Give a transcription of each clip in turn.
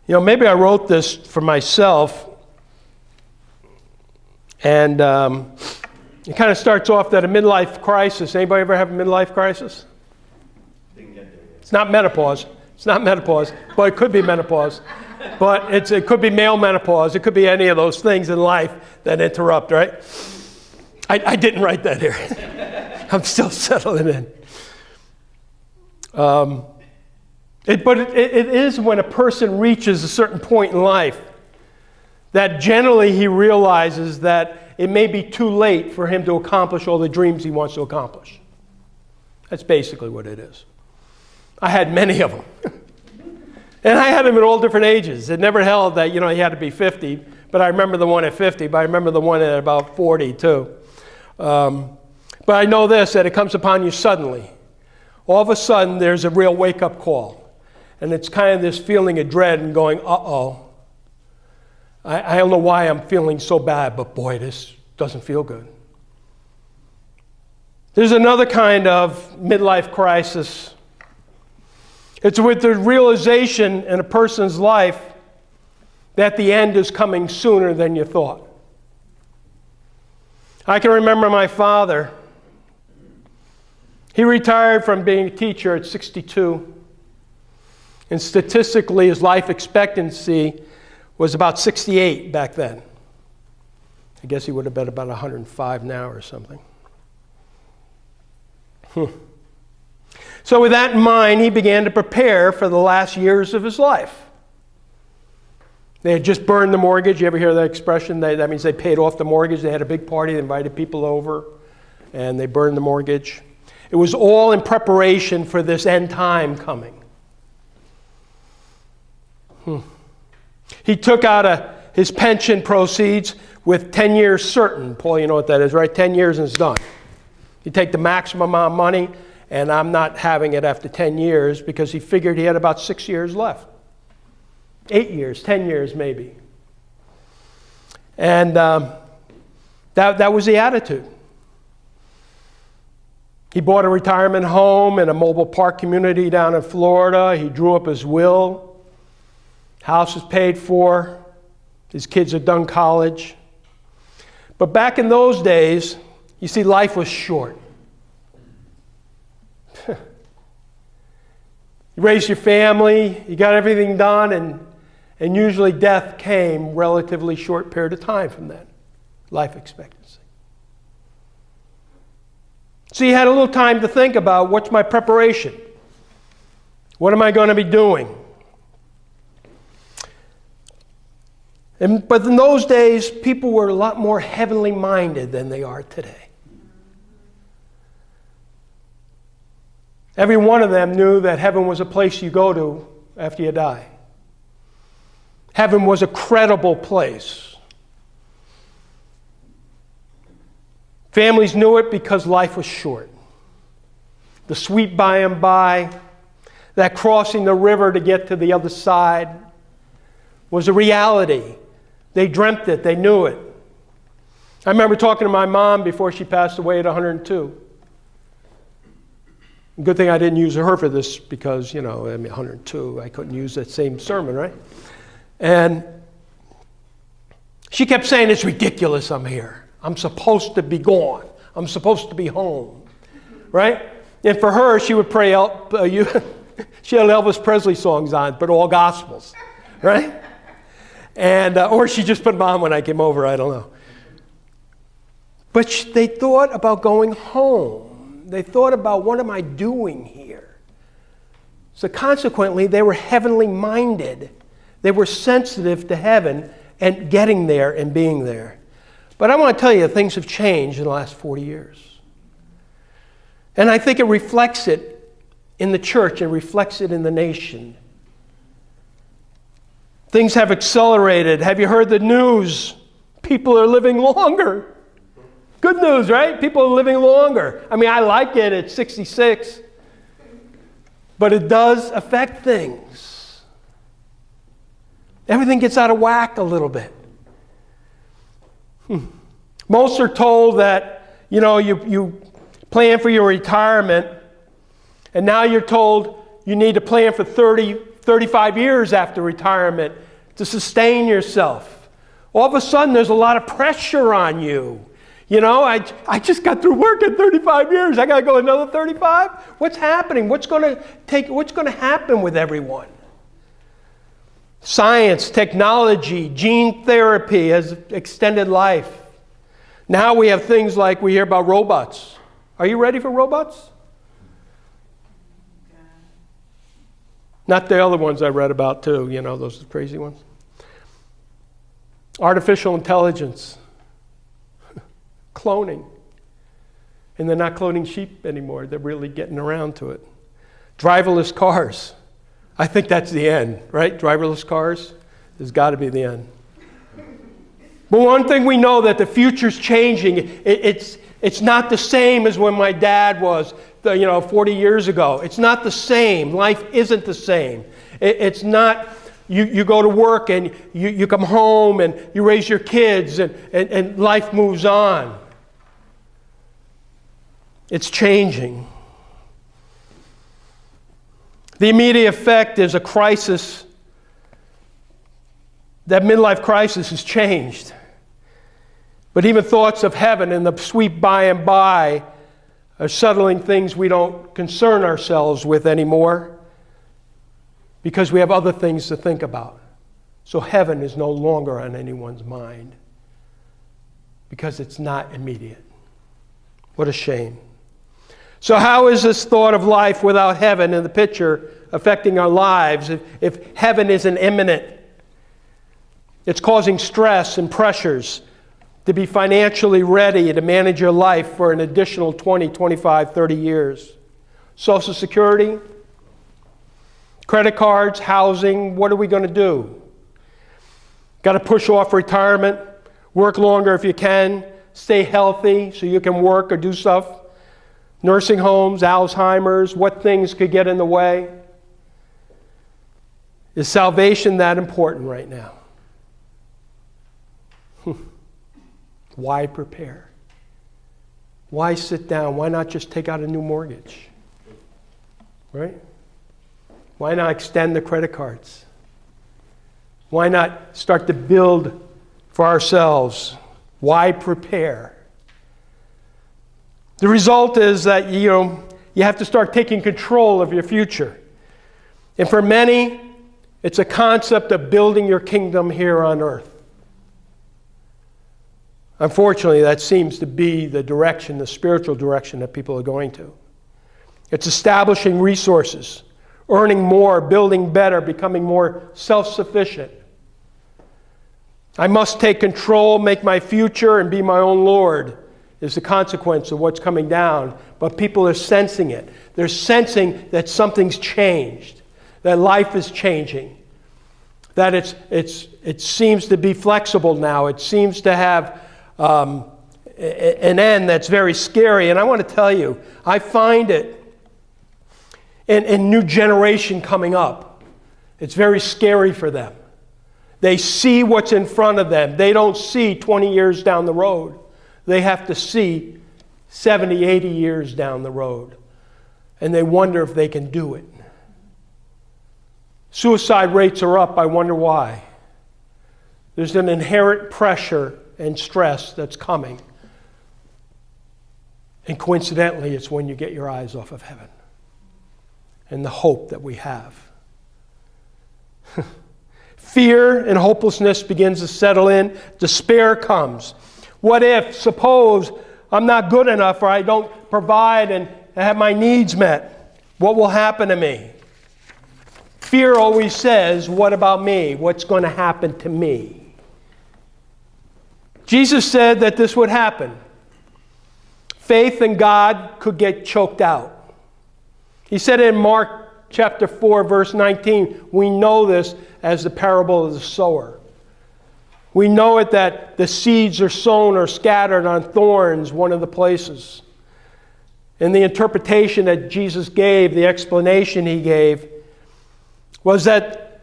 Maybe I wrote this for myself, and it kind of starts off that a midlife crisis. Anybody ever have a midlife crisis? Didn't get there yet. It's not menopause. It's not menopause, but it could be menopause. But it could be male menopause. It could be any of those things in life that interrupt, right? I didn't write that here. I'm still settling in. But it is when a person reaches a certain point in life that generally he realizes that it may be too late for him to accomplish all the dreams he wants to accomplish. That's basically what it is. I had many of them. And I had them at all different ages. It never held that, he had to be 50, but I remember the one at 50, but I remember the one at about 40 too. But I know this, that it comes upon you suddenly. All of a sudden, there's a real wake-up call. And it's kind of this feeling of dread and going, uh-oh. I don't know why I'm feeling so bad, but boy, this doesn't feel good. There's another kind of midlife crisis. It's with the realization in a person's life that the end is coming sooner than you thought. I can remember my father. He retired from being a teacher at 62. And statistically, his life expectancy was about 68 back then. I guess he would have been about 105 now or something. So with that in mind, he began to prepare for the last years of his life. They had just burned the mortgage. You ever hear that expression? That means they paid off the mortgage. They had a big party. They invited people over, and they burned the mortgage. It was all in preparation for this end time coming. He took out his pension proceeds with 10 years certain. Paul, you know what that is, right? 10 years and it's done. You take the maximum amount of money, and I'm not having it after 10 years because he figured he had about 6 years left. 8 years, 10 years maybe. And that was the attitude. He bought a retirement home in a mobile park community down in Florida. He drew up his will. House is paid for. His kids are done college. But back in those days, you see, life was short. You raised your family, you got everything done, and usually death came relatively short period of time from that life expectancy. So you had a little time to think about, what's my preparation? What am I going to be doing? But in those days, people were a lot more heavenly minded than they are today. Every one of them knew that heaven was a place you go to after you die. Heaven was a credible place. Families knew it because life was short. The sweet by and by, that crossing the river to get to the other side, was a reality. They dreamt it. They knew it. I remember talking to my mom before she passed away at 102. Good thing I didn't use her for this because, 102, I couldn't use that same sermon, right? And she kept saying, it's ridiculous I'm here. I'm supposed to be gone. I'm supposed to be home, right? And for her, she would pray, she had Elvis Presley songs on, but all gospels, right? And or she just put them on when I came over, I don't know. But they thought about going home. They thought about, what am I doing here? So consequently, they were heavenly minded. They were sensitive to heaven and getting there and being there. But I want to tell you, things have changed in the last 40 years. And I think it reflects it in the church and reflects it in the nation. Things have accelerated. Have you heard the news? People are living longer. Good news, right? People are living longer. I mean, I like it at 66. But it does affect things. Everything gets out of whack a little bit. Most are told that, you plan for your retirement, and now you're told you need to plan for 30, 35 years after retirement to sustain yourself. All of a sudden, there's a lot of pressure on you. You know, I just got through work at 35 years. I got to go another 35? What's happening? What's going to happen with everyone? Science, technology, gene therapy has extended life. Now we have things like we hear about robots. Are you ready for robots? Not the other ones I read about too, you know, those crazy ones. Artificial intelligence. Cloning. And they're not cloning sheep anymore. They're really getting around to it. Driverless cars. I think that's the end, right? Driverless cars has got to be the end. But one thing we know that the future's changing. It's not the same as when my dad was, 40 years ago. It's not the same. Life isn't the same. It's not, you go to work and you come home and you raise your kids and life moves on. It's changing. The immediate effect is a crisis. That midlife crisis has changed. But even thoughts of heaven and the sweet by and by are settling things we don't concern ourselves with anymore because we have other things to think about. So heaven is no longer on anyone's mind because it's not immediate. What a shame. So how is this thought of life without heaven in the picture affecting our lives if heaven isn't imminent? It's causing stress and pressures to be financially ready to manage your life for an additional 20, 25, 30 years. Social Security, credit cards, housing, what are we going to do? Got to push off retirement, work longer if you can, stay healthy so you can work or do stuff. Nursing homes, Alzheimer's, what things could get in the way? Is salvation that important right now? Why prepare? Why sit down? Why not just take out a new mortgage? Right? Why not extend the credit cards? Why not start to build for ourselves? Why prepare? The result is that you have to start taking control of your future. And for many, it's a concept of building your kingdom here on earth. Unfortunately, that seems to be the direction, the spiritual direction that people are going to. It's establishing resources, earning more, building better, becoming more self-sufficient. I must take control, make my future, and be my own Lord is the consequence of what's coming down. But people are sensing it. They're sensing that something's changed, that life is changing, that it seems to be flexible now. It seems to have an end that's very scary. And I want to tell you, I find it in new generation coming up. It's very scary for them. They see what's in front of them. They don't see 20 years down the road. They have to see 70, 80 years down the road. And they wonder if they can do it. Suicide rates are up. I wonder why. There's an inherent pressure and stress that's coming. And coincidentally, it's when you get your eyes off of heaven and the hope that we have. Fear and hopelessness begins to settle in. Despair comes. What if, suppose, I'm not good enough or I don't provide and have my needs met? What will happen to me? Fear always says, what about me? What's going to happen to me? Jesus said that this would happen. Faith in God could get choked out. He said in Mark chapter 4, verse 19, we know this as the parable of the sower. We know it that the seeds are sown or scattered on thorns, one of the places. And the interpretation that Jesus gave, the explanation he gave, was that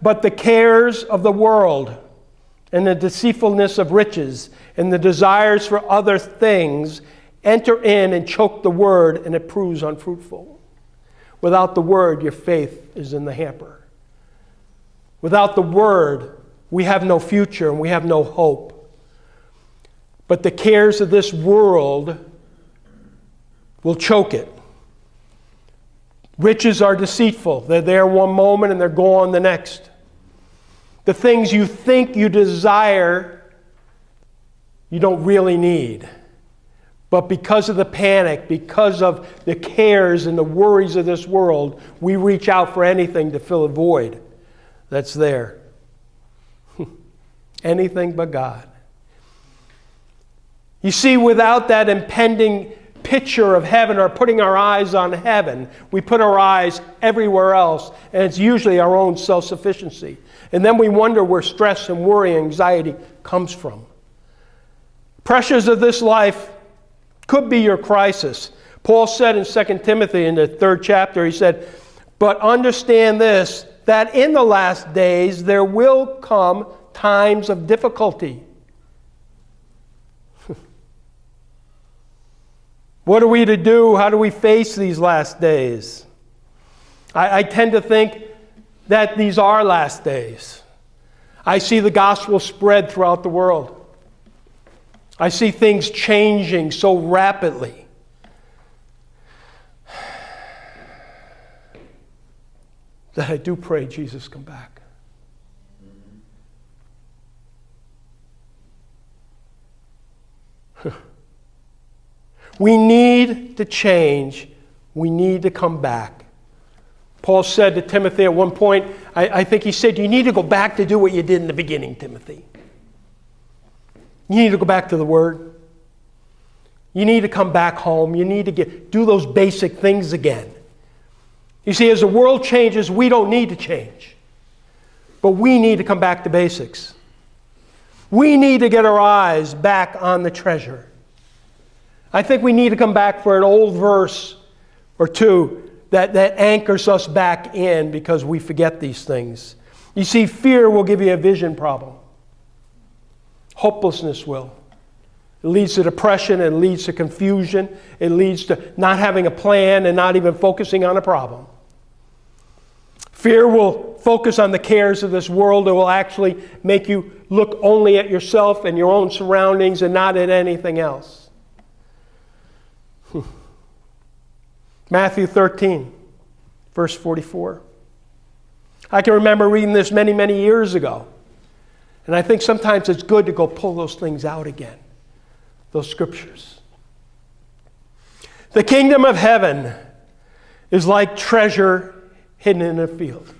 but the cares of the world and the deceitfulness of riches and the desires for other things enter in and choke the word, and it proves unfruitful. Without the Word, your faith is in the hamper. Without the Word, we have no future and we have no hope. But the cares of this world will choke it. Riches are deceitful. They're there one moment and they're gone the next. The things you think you desire, you don't really need. But because of the panic, because of the cares and the worries of this world, we reach out for anything to fill a void that's there. Anything but God. You see, without that impending picture of heaven or putting our eyes on heaven, we put our eyes everywhere else, and it's usually our own self-sufficiency. And then we wonder where stress and worry and anxiety comes from. Pressures of this life could be your crisis. Paul said in 2 Timothy in the 3rd chapter, he said, "But understand this, that in the last days there will come times of difficulty." What are we to do? How do we face these last days? I tend to think that these are last days. I see the gospel spread throughout the world. I see things changing so rapidly. That I do pray Jesus come back. We need to change. We need to come back. Paul said to Timothy at one point, I think he said, you need to go back to do what you did in the beginning, Timothy. You need to go back to the Word. You need to come back home. You need to do those basic things again. You see, as the world changes, we don't need to change. But we need to come back to basics. We need to get our eyes back on the treasure. I think we need to come back for an old verse or two that anchors us back in because we forget these things. You see, fear will give you a vision problem. Hopelessness will. It leads to depression, it leads to confusion, it leads to not having a plan and not even focusing on a problem. Fear will focus on the cares of this world. It will actually make you look only at yourself and your own surroundings and not at anything else. Matthew 13, verse 44. I can remember reading this many, many years ago. And I think sometimes it's good to go pull those things out again, those scriptures. The kingdom of heaven is like treasure hidden in a field,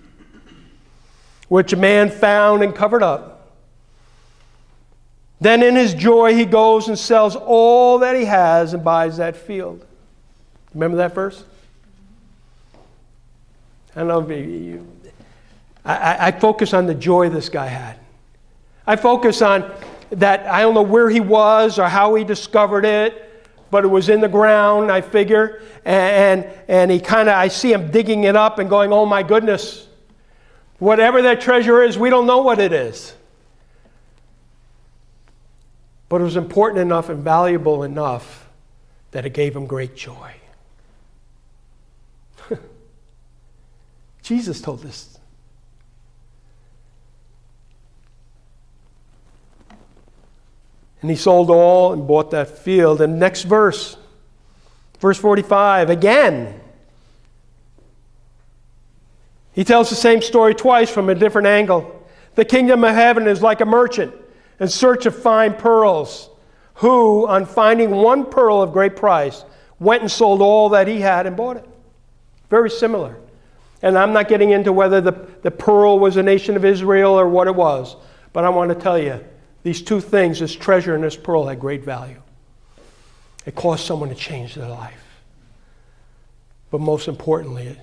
which a man found and covered up. Then in his joy he goes and sells all that he has and buys that field. Remember that verse? I don't know, maybe I focus on the joy this guy had. I focus on that. I don't know where he was or how he discovered it, but it was in the ground, I figure. And he I see him digging it up and going, oh my goodness, whatever that treasure is, we don't know what it is. But it was important enough and valuable enough that it gave him great joy. Jesus told this. And he sold all and bought that field. And next verse, verse 45, again. He tells the same story twice from a different angle. The kingdom of heaven is like a merchant in search of fine pearls, who, on finding one pearl of great price, went and sold all that he had and bought it. Very similar. And I'm not getting into whether the pearl was a nation of Israel or what it was. But I want to tell you, these two things, this treasure and this pearl, had great value. It caused someone to change their life. But most importantly,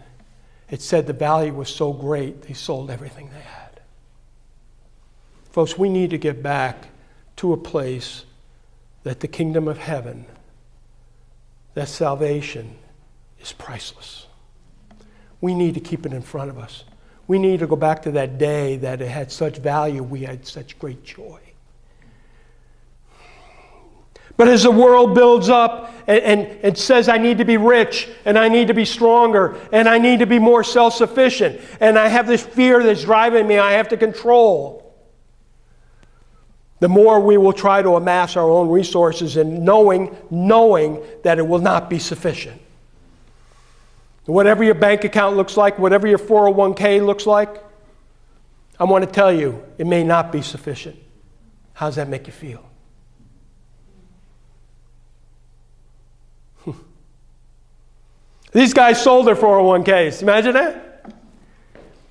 it said the value was so great, they sold everything they had. Folks, we need to get back to a place that the kingdom of heaven, that salvation is priceless. We need to keep it in front of us. We need to go back to that day that it had such value, we had such great joy. But as the world builds up and says I need to be rich, and I need to be stronger, and I need to be more self-sufficient, and I have this fear that's driving me I have to control, the more we will try to amass our own resources and knowing that it will not be sufficient. Whatever your bank account looks like, whatever your 401k looks like, I want to tell you, it may not be sufficient. How does that make you feel? These guys sold their 401ks. Imagine that.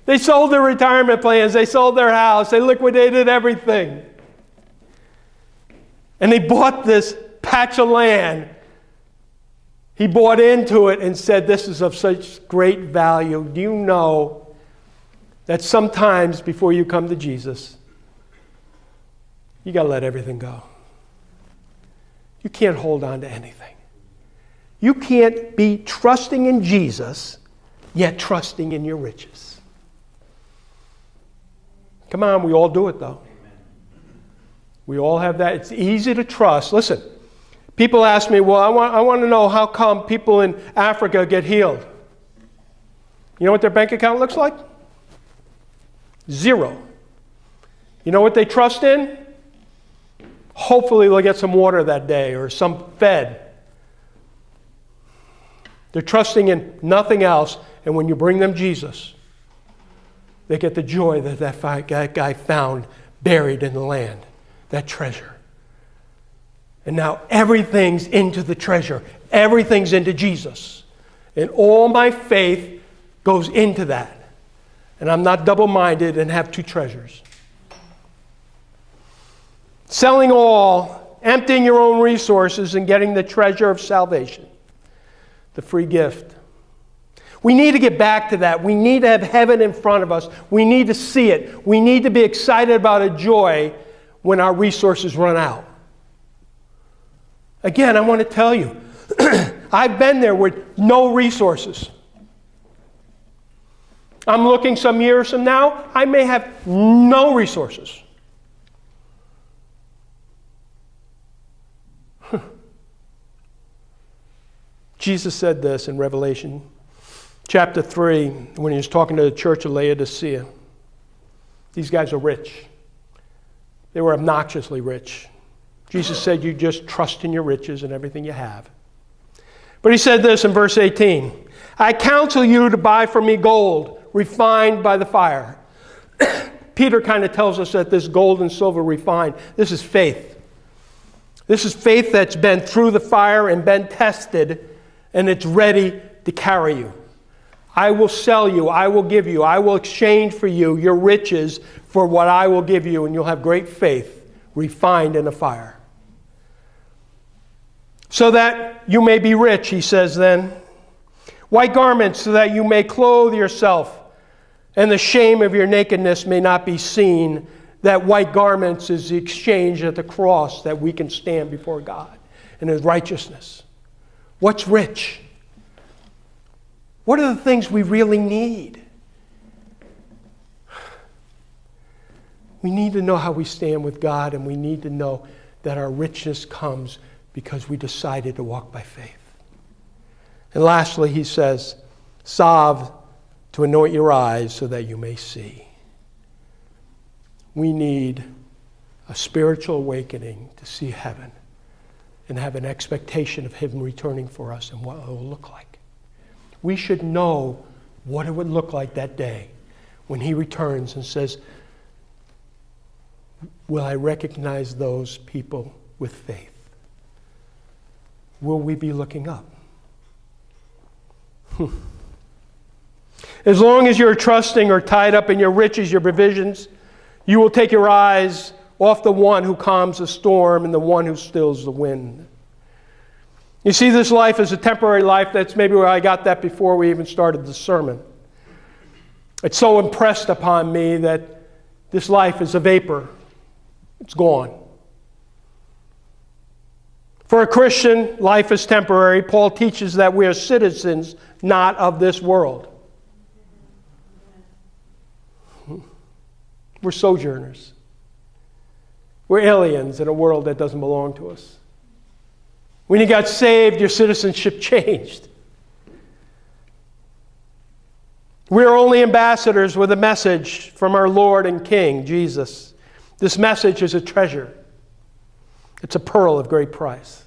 They sold their retirement plans. They sold their house. They liquidated everything. And they bought this patch of land. He bought into it and said, this is of such great value. Do you know that sometimes before you come to Jesus, you got to let everything go? You can't hold on to anything. You can't be trusting in Jesus, yet trusting in your riches. Come on, we all do it though. We all have that. It's easy to trust. Listen, people ask me, well, I want to know how come people in Africa get healed. You know what their bank account looks like? Zero. You know what they trust in? Hopefully they'll get some water that day or some fed. They're trusting in nothing else, and when you bring them Jesus, they get the joy that guy found buried in the land, that treasure. And now everything's into the treasure. Everything's into Jesus. And all my faith goes into that. And I'm not double-minded and have two treasures. Selling all, emptying your own resources, and getting the treasure of salvation. The free gift. We need to get back to that. We need to have heaven in front of us. We need to see it. We need to be excited about a joy when our resources run out. Again, I want to tell you, I've been there with no resources. I'm looking some years from now, I may have no resources. Jesus said this in Revelation chapter 3 when he was talking to the church of Laodicea. These guys are rich. They were obnoxiously rich. Jesus said, you just trust in your riches and everything you have. But he said this in verse 18, I counsel you to buy from me gold refined by the fire. Peter kind of tells us that this gold and silver refined, this is faith. This is faith that's been through the fire and been tested, and it's ready to carry you. I will sell you, I will give you, I will exchange for you your riches for what I will give you, and you'll have great faith refined in the fire. So that you may be rich, he says then. White garments so that you may clothe yourself, and the shame of your nakedness may not be seen. That white garments is the exchange at the cross that we can stand before God in His righteousness. What's rich? What are the things we really need? We need to know how we stand with God, and we need to know that our richness comes because we decided to walk by faith. And lastly, he says, salve to anoint your eyes so that you may see. We need a spiritual awakening to see heaven and have an expectation of Him returning for us and what it will look like. We should know what it would look like that day when He returns and says, will I recognize those people with faith? Will we be looking up? As long as you're trusting or tied up in your riches, your provisions, you will take your eyes off the one who calms the storm and the one who stills the wind. You see, this life is a temporary life. That's maybe where I got that before we even started the sermon. It's so impressed upon me that this life is a vapor. It's gone. For a Christian, life is temporary. Paul teaches that we are citizens not of this world. We're sojourners. We're aliens in a world that doesn't belong to us. When you got saved, your citizenship changed. We are only ambassadors with a message from our Lord and King, Jesus. This message is a treasure. It's a pearl of great price.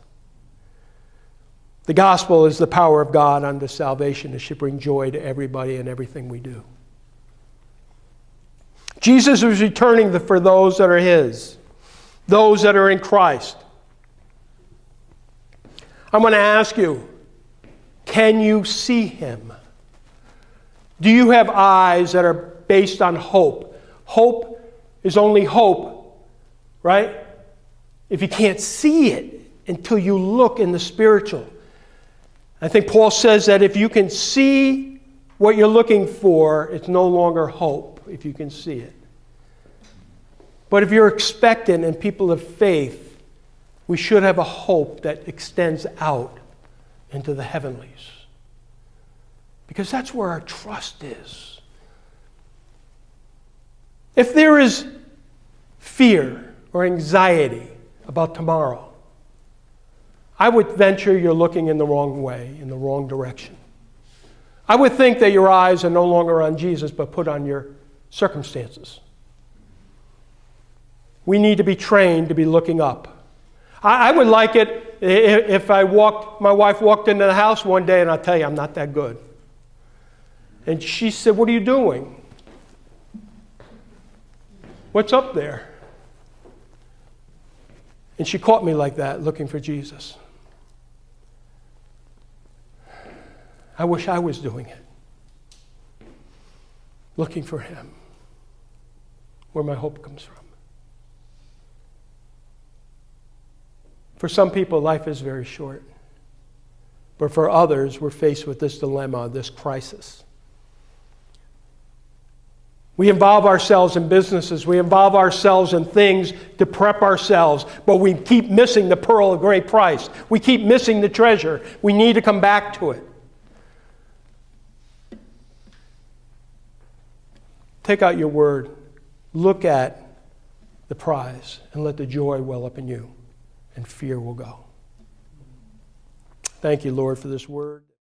The gospel is the power of God unto salvation. It should bring joy to everybody and everything we do. Jesus is returning for those that are His, those that are in Christ. I'm going to ask you, can you see Him? Do you have eyes that are based on hope? Hope is only hope, right? If you can't see it until you look in the spiritual. I think Paul says that if you can see what you're looking for, it's no longer hope if you can see it. But if you're expectant and people of faith, we should have a hope that extends out into the heavenlies. Because that's where our trust is. If there is fear or anxiety about tomorrow, I would venture you're looking in the wrong way, in the wrong direction. I would think that your eyes are no longer on Jesus, but put on your circumstances. We need to be trained to be looking up. I would like it if my wife walked into the house one day, and I'll tell you, I'm not that good. And she said, "What are you doing? What's up there?" And she caught me like that, looking for Jesus. I wish I was doing it. Looking for Him. Where my hope comes from. For some people, life is very short. But for others, we're faced with this dilemma, this crisis. We involve ourselves in businesses. We involve ourselves in things to prep ourselves. But we keep missing the pearl of great price. We keep missing the treasure. We need to come back to it. Take out your word. Look at the prize and let the joy well up in you. And fear will go. Thank you, Lord, for this word.